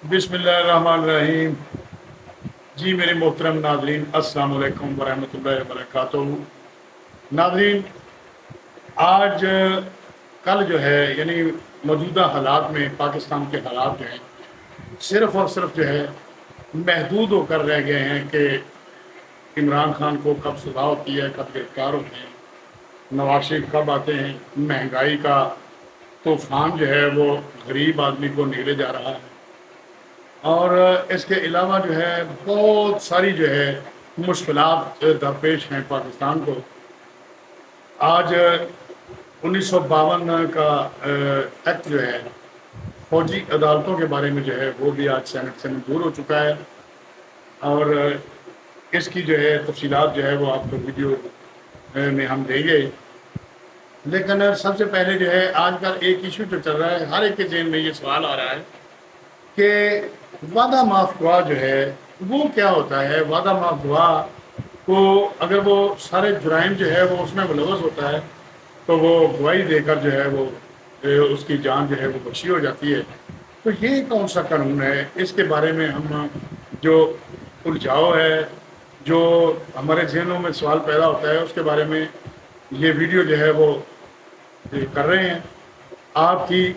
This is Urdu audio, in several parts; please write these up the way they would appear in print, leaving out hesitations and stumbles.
بسم اللہ الرحمن الرحیم۔ جی میرے محترم ناظرین، السلام علیکم ورحمۃ اللہ وبرکاتہ۔ ناظرین، آج کل جو ہے یعنی موجودہ حالات میں پاکستان کے حالات جو ہیں صرف اور صرف جو ہے محدود ہو کر رہ گئے ہیں کہ عمران خان کو کب سزا ہوتی ہے، کب گرفتار ہوتے ہیں، نواز شریف کب آتے ہیں۔ مہنگائی کا طوفان جو ہے وہ غریب آدمی کو نگلے جا رہا ہے، اور اس کے علاوہ جو ہے بہت ساری جو ہے مشکلات درپیش ہیں پاکستان کو۔ آج 1952 کا ایکٹ جو ہے فوجی عدالتوں کے بارے میں جو ہے وہ بھی آج سینٹ سے منظور ہو چکا ہے، اور اس کی جو ہے تفصیلات جو ہے وہ آپ کو ویڈیو میں ہم دیں گے۔ لیکن سب سے پہلے جو ہے آج کل ایک ایشو جو چل رہا ہے، ہر ایک کے ذہن میں یہ سوال آ رہا ہے کہ وعدہ معاف گواہ جو ہے وہ کیا ہوتا ہے۔ وعدہ معاف گواہ کو اگر وہ سارے جرائم جو ہے وہ اس میں ملوث ہوتا ہے تو وہ گواہی دے کر جو ہے وہ اس کی جان جو ہے وہ بخشی ہو جاتی ہے، تو یہ کون سا قانون ہے؟ اس کے بارے میں ہم جو الجھاؤ ہے، جو ہمارے ذہنوں میں سوال پیدا ہوتا ہے، اس کے بارے میں یہ ویڈیو جو ہے وہ کر رہے ہیں، آپ کی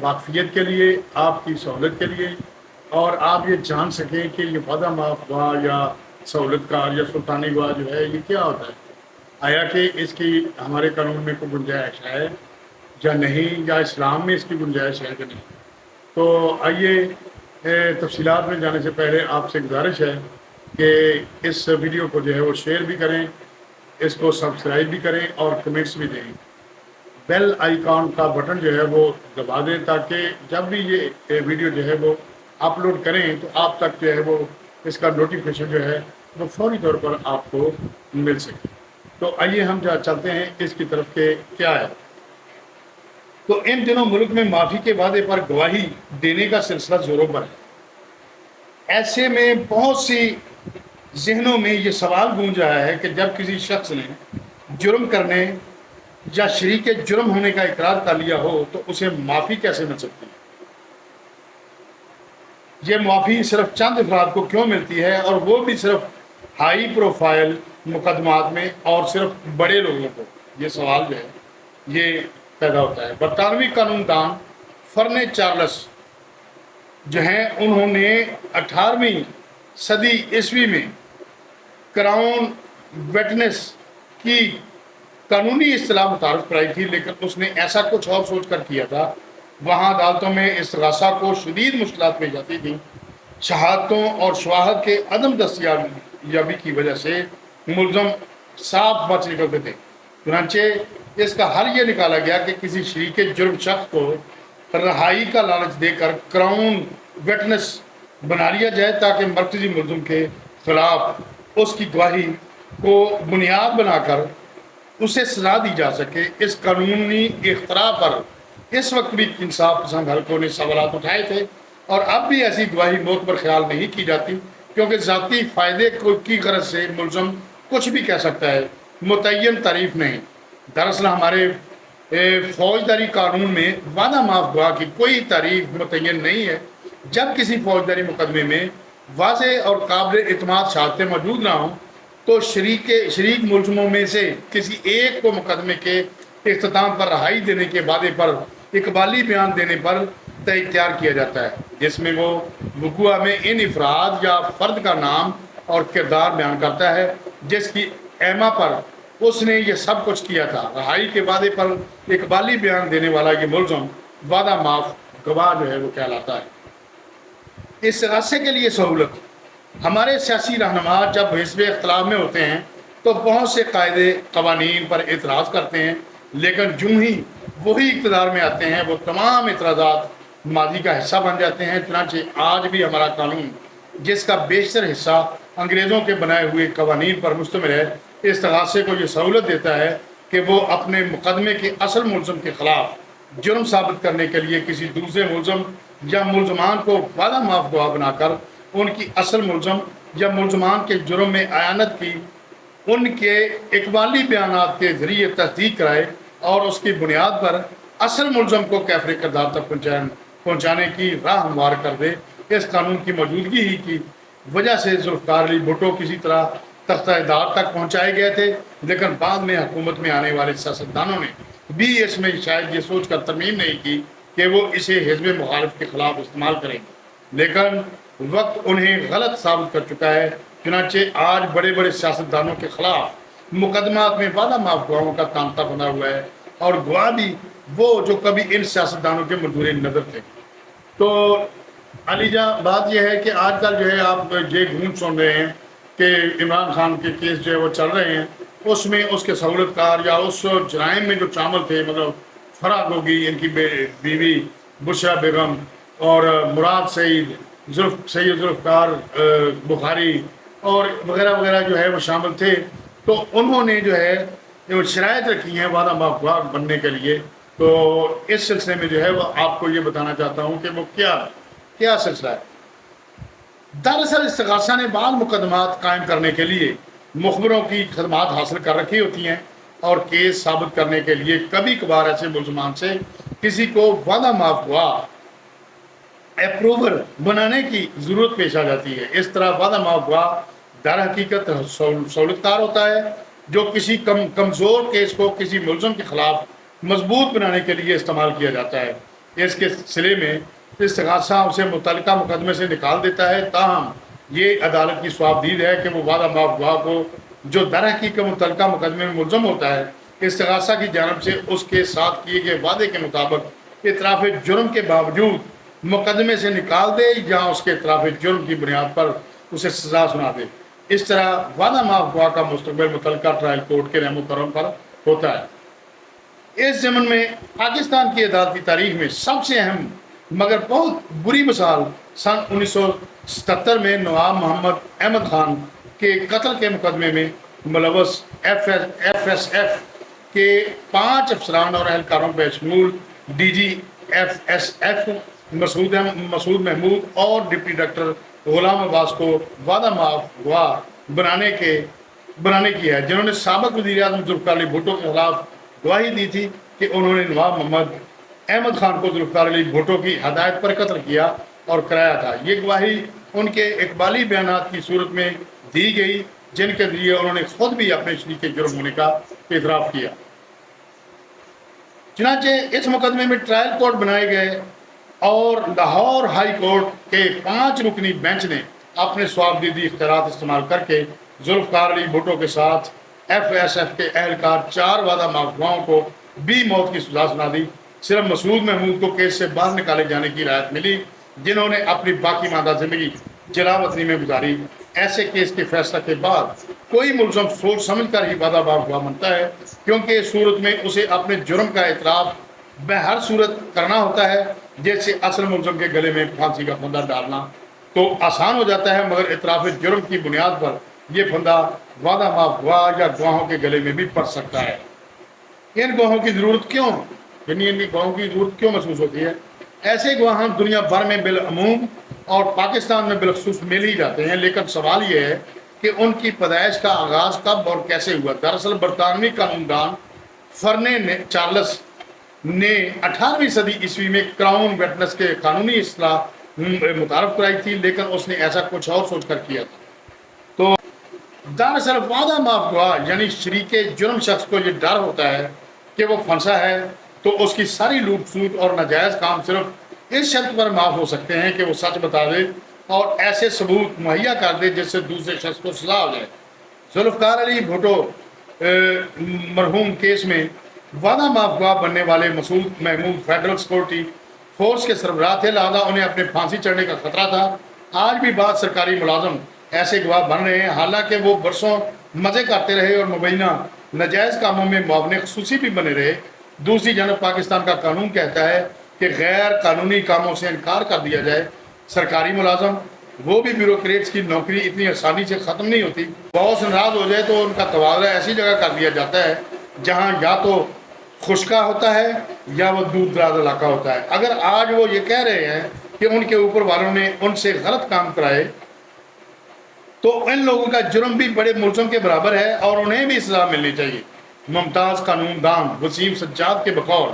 واقفیت کے لیے، آپ کی سہولت کے لیے، اور آپ یہ جان سکیں کہ یہ وعدہ معاف گواہ یا سہولت کار یا سلطانی گواہ جو ہے یہ کیا ہوتا ہے، آیا کہ اس کی ہمارے قانون میں کوئی گنجائش ہے یا نہیں، یا اسلام میں اس کی گنجائش ہے کہ نہیں۔ تو آئیے تفصیلات میں جانے سے پہلے آپ سے گزارش ہے کہ اس ویڈیو کو جو ہے وہ شیئر بھی کریں، اس کو سبسکرائب بھی کریں اور کمنٹس بھی دیں۔ بیل آئیکن کا بٹن جو ہے وہ دبا دیں تاکہ جب بھی یہ ویڈیو جو ہے وہ اپلوڈ کریں تو آپ تک جو ہے وہ اس کا نوٹیفیکیشن جو ہے وہ فوری طور پر آپ کو مل سکے۔ تو آئیے ہم چلتے ہیں اس کی طرف کہ کیا ہے۔ تو ان دنوں ملک میں معافی کے وعدے پر گواہی دینے کا سلسلہ زوروں پر ہے۔ ایسے میں بہت سی ذہنوں میں یہ سوال گونج رہا ہے کہ جب کسی شخص نے جرم کرنے یا شریک جرم ہونے کا اقرار کر لیا ہو تو اسے معافی کیسے مل سکتی ہے؟ یہ معافی صرف چند افراد کو کیوں ملتی ہے، اور وہ بھی صرف ہائی پروفائل مقدمات میں اور صرف بڑے لوگوں کو؟ یہ سوال جو ہے یہ پیدا ہوتا ہے۔ برطانوی قانون دان فرنے چارلس جو ہیں انہوں نے 18ویں صدی عیسوی میں کراؤن وٹنس کی قانونی اصطلاح متعارف کرائی تھی، لیکن اس نے ایسا کچھ اور سوچ کر کیا تھا۔ وہاں عدالتوں میں استغاثہ کو شدید مشکلات پیش آتی تھیں، شہادتوں اور شواہد کے عدم دستیابی کی وجہ سے ملزم صاف بچ نکلتے تھے۔ چنانچہ اس کا حل یہ نکالا گیا کہ کسی شریک جرم شخص کو رہائی کا لالچ دے کر کراؤن وٹنس بنا لیا جائے تاکہ مرکزی ملزم کے خلاف اس کی گواہی کو بنیاد بنا کر اسے سزا دی جا سکے۔ اس قانونی اختراع پر اس وقت بھی انصاف پسند حلقوں نے سوالات اٹھائے تھے، اور اب بھی ایسی گواہی معتبر خیال نہیں کی جاتی، کیونکہ ذاتی فائدے کی غرض سے ملزم کچھ بھی کہہ سکتا ہے، متعین تعریف نہیں۔ دراصل ہمارے فوجداری قانون میں وعدہ معاف گواہ کی کوئی تعریف متعین نہیں ہے۔ جب کسی فوجداری مقدمے میں واضح اور قابل اعتماد شہادتیں موجود نہ ہوں تو شریک ملزموں میں سے کسی ایک کو مقدمے کے اختتام پر رہائی دینے کے وعدے پر اقبالی بیان دینے پر اختیار کیا جاتا ہے، جس میں وہ وقوع میں ان افراد یا فرد کا نام اور کردار بیان کرتا ہے جس کی ایما پر اس نے یہ سب کچھ کیا تھا۔ رہائی کے وعدے پر اقبالی بیان دینے والا یہ ملزم وعدہ معاف گواہ جو ہے وہ کہلاتا ہے۔ اس راستے کے لیے سہولت: ہمارے سیاسی رہنما جب حزب اختلاف میں ہوتے ہیں تو بہت سے قاعدے قوانین پر اعتراض کرتے ہیں، لیکن جوں ہی وہی اقتدار میں آتے ہیں وہ تمام اعتراضات ماضی کا حصہ بن جاتے ہیں۔ چنانچہ آج بھی ہمارا قانون، جس کا بیشتر حصہ انگریزوں کے بنائے ہوئے قوانین پر مشتمل ہے، استغاثے کو یہ سہولت دیتا ہے کہ وہ اپنے مقدمے کے اصل ملزم کے خلاف جرم ثابت کرنے کے لیے کسی دوسرے ملزم یا ملزمان کو وعدہ معاف گواہ بنا کر ان کی اصل ملزم یا ملزمان کے جرم میں اعانت کی ان کے اقبالی بیانات کے ذریعے تصدیق کرائے، اور اس کی بنیاد پر اصل ملزم کو کیفر کردار تک پہنچانے کی راہ ہموار کر دے۔ اس قانون کی موجودگی ہی کی وجہ سے ذوالفقار علی بھٹو کسی طرح تختہ دار تک پہنچائے گئے تھے، لیکن بعد میں حکومت میں آنے والے سیاستدانوں نے بھی اس میں شاید یہ سوچ کر ترمیم نہیں کی کہ وہ اسے حزب مخالف کے خلاف استعمال کریں گے، لیکن وقت انہیں غلط ثابت کر چکا ہے۔ چنانچہ آج بڑے بڑے سیاستدانوں کے خلاف مقدمات میں وعدہ معاف گواہوں کا تانتا بنا ہوا ہے، اور گواہ بھی وہ جو کبھی ان سیاستدانوں کے مزدور نظر تھے۔ تو علی جان، بات یہ ہے کہ آج کل جو ہے آپ یہ گھوم سن رہے ہیں کہ عمران خان کے کیس جو ہے وہ چل رہے ہیں، اس میں اس کے سہولت کار یا اس جرائم میں جو شامل تھے، مطلب فرحت ہوگی، ان کی بیوی بشرا بیگم اور مراد سعید ذوالفقار بخاری اور وغیرہ وغیرہ جو ہے وہ شامل تھے، تو انہوں نے جو ہے جو شرائط رکھی ہیں وعدہ معاف گواہ بننے کے لیے۔ تو اس سلسلے میں جو ہے وہ آپ کو یہ بتانا چاہتا ہوں کہ وہ کیا سلسلہ ہے۔ دراصل استغاثہ نے بعض مقدمات قائم کرنے کے لیے مخبروں کی خدمات حاصل کر رکھی ہوتی ہیں، اور کیس ثابت کرنے کے لیے کبھی کبھار ایسے ملزمان سے کسی کو وعدہ معاف گواہ اپروور بنانے کی ضرورت پیش آ جاتی ہے۔ اس طرح وعدہ معاف گواہ در حقیقت سہولت کار ہوتا ہے، جو کسی کمزور کیس کو کسی ملزم کے خلاف مضبوط بنانے کے لیے استعمال کیا جاتا ہے۔ اس کے سلسلے میں استغاثہ اسے متعلقہ مقدمے سے نکال دیتا ہے، تاہم یہ عدالت کی صوابدید ہے کہ وہ وعدہ معاف گواہ کو جو در حقیقت متعلقہ مقدمے میں ملزم ہوتا ہے، استغاثہ کی جانب سے اس کے ساتھ کیے گئے وعدے کے مطابق اعتراف جرم کے باوجود مقدمے سے نکال دے یا اس کے اعتراف جرم کی بنیاد پر اسے سزا سنا دے۔ اس طرح وعدہ معاف گواہ کا مستقبل متعلقہ ٹرائل کورٹ کے رحم و کرم پر ہوتا ہے۔ اس ضمن میں پاکستان کی عدالتی تاریخ میں سب سے اہم مگر بہت بری مثال سن 1977 میں نواب محمد احمد خان کے قتل کے مقدمے میں ملوث ایف ایس ایف کے 5 افسران اور اہلکاروں بشمول D G F S F Masood Mahmood اور ڈپٹی ڈاکٹر غلام عباس کو وعدہ معاف گواہ بنانے کی ہے، جنہوں نے سابق وزیر اعظم ذوالفقار علی بھٹو کے خلاف گواہی دی تھی کہ انہوں نے نواب محمد احمد خان کو ذوالفقار علی بھٹو کی ہدایت پر قتل کیا اور کرایا تھا۔ یہ گواہی ان کے اقبالی بیانات کی صورت میں دی گئی، جن کے ذریعے انہوں نے خود بھی اپنے شریک جرم ہونے کا اعتراف کیا۔ چنانچہ اس مقدمے میں ٹرائل کورٹ بنائے گئے اور لاہور ہائی کورٹ کے 5 رکنی بینچ نے اپنے صوابدیدی اختیارات استعمال کر کے ذوالفقار علی بھٹو کے ساتھ ایف ایس ایف کے اہلکار 4 وعدہ معاف گواہوں کو بھی موت کی سزا سنا دی۔ صرف مسعود محمود کو کیس سے باہر نکالے جانے کی رعایت ملی، جنہوں نے اپنی باقی ماندہ زندگی جلا وطنی میں گزاری۔ ایسے کیس کے فیصلہ کے بعد کوئی ملزم سوچ سمجھ کر ہی وعدہ معاف گواہ بنتا ہے، کیونکہ اس صورت میں اسے اپنے جرم کا اعتراف بہر صورت کرنا ہوتا ہے، جیسے اصل ملزم کے گلے میں پھانسی کا پھندا ڈالنا تو آسان ہو جاتا ہے، مگر اعتراف جرم کی بنیاد پر یہ پھندا وعدہ معاف گواہ یا گواہوں کے گلے میں بھی پڑ سکتا ہے۔ ان گواہوں کی ضرورت کیوں گواہوں کی ضرورت کیوں محسوس ہوتی ہے؟ ایسے گواہ دنیا بھر میں بالعموم اور پاکستان میں بالخصوص مل ہی جاتے ہیں، لیکن سوال یہ ہے کہ ان کی پیدائش کا آغاز کب اور کیسے ہوا۔ دراصل برطانوی قانون دان فرنے چارلس نے 18ویں صدی عیسوی میں کراؤن وٹنس کے قانونی اصطلاح متعارف کرائی تھی، لیکن اس نے ایسا کچھ اور سوچ کر کیا تھا۔ تو دراصل وعدہ معاف گواہ یعنی شریک جرم شخص کو یہ ڈر ہوتا ہے کہ وہ پھنسا ہے، تو اس کی ساری لوٹ سوٹ اور ناجائز کام صرف اس شرط پر معاف ہو سکتے ہیں کہ وہ سچ بتا دے اور ایسے ثبوت مہیا کر دے جس سے دوسرے شخص کو سزا ہو جائے۔ ذوالفقار علی بھٹو مرحوم کیس میں وعدہ معاف گواہ بننے والے مسعود محمود فیڈرل سیکورٹی فورس کے سربراہ تھے، لہٰذا انہیں اپنے پھانسی چڑھنے کا خطرہ تھا۔ آج بھی بعض سرکاری ملازم ایسے گواہ بن رہے ہیں، حالانکہ وہ برسوں مزے کرتے رہے اور مبینہ ناجائز کاموں میں معاون خصوصی بھی بنے رہے۔ دوسری جانب پاکستان کا قانون کہتا ہے کہ غیر قانونی کاموں سے انکار کر دیا جائے۔ سرکاری ملازم وہ بھی بیوروکریٹس کی نوکری اتنی آسانی سے ختم نہیں ہوتی۔ باس ناراض ہو جائے تو ان کا تبادلہ ایسی جگہ کر دیا جاتا ہے جہاں یا تو خشکا ہوتا ہے یا وہ دور دراز علاقہ ہوتا ہے۔ اگر آج وہ یہ کہہ رہے ہیں کہ ان کے اوپر والوں نے ان سے غلط کام کرائے، تو ان لوگوں کا جرم بھی بڑے ملزم کے برابر ہے اور انہیں بھی سزا ملنی چاہیے۔ ممتاز قانون دان وسیم سجاد کے بقول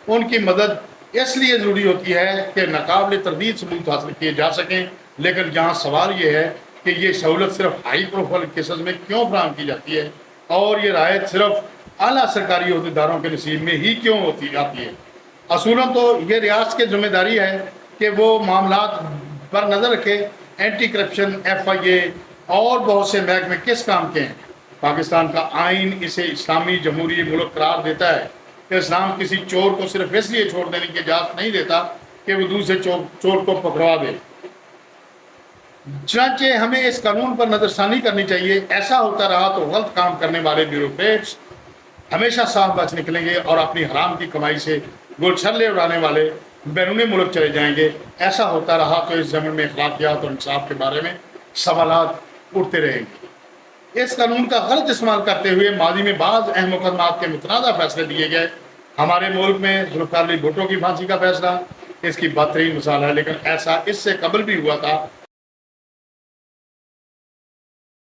ان کی مدد اس لیے ضروری ہوتی ہے کہ ناقابل تردید ثبوت حاصل کیے جا سکیں، لیکن یہاں سوال یہ ہے کہ یہ سہولت صرف ہائی پروفائل کیسز میں کیوں فراہم کی جاتی ہے اور یہ رعایت صرف اعلیٰ سرکاری عہدیداروں کے نصیب میں ہی کیوں ہوتی آتی ہے؟ اصولاً تو یہ ریاست کی ذمہ داری ہے کہ وہ معاملات پر نظر رکھے۔ اینٹی کرپشن ایف آئی اے اور بہت سے محکمے کس کام کے ہیں؟ پاکستان کا آئین اسے اسلامی جمہوری ملک قرار دیتا ہے کہ اسلام کسی چور کو صرف اس لیے چھوڑ دینے کی اجازت نہیں دیتا کہ وہ دوسرے چور کو پکڑوا دے۔ چنانچہ ہمیں اس قانون پر نظر ثانی کرنی چاہیے۔ ایسا ہوتا رہا تو غلط کام کرنے والے بیوروکریٹس ہمیشہ صاف بچ نکلیں گے اور اپنی حرام کی کمائی سے گل چھلے اڑانے والے بیرون ملک چلے جائیں گے۔ ایسا ہوتا رہا تو اس زمین میں اخلاقیات اور انصاف کے بارے میں سوالات اٹھتے رہیں گے۔ اس قانون کا غلط استعمال کرتے ہوئے ماضی میں بعض اہم مقدمات کے متنازع فیصلے دیے گئے۔ ہمارے ملک میں ذوالفقار علی بھٹو کی پھانسی کا فیصلہ اس کی بدترین مثال ہے، لیکن ایسا اس سے قبل بھی ہوا تھا۔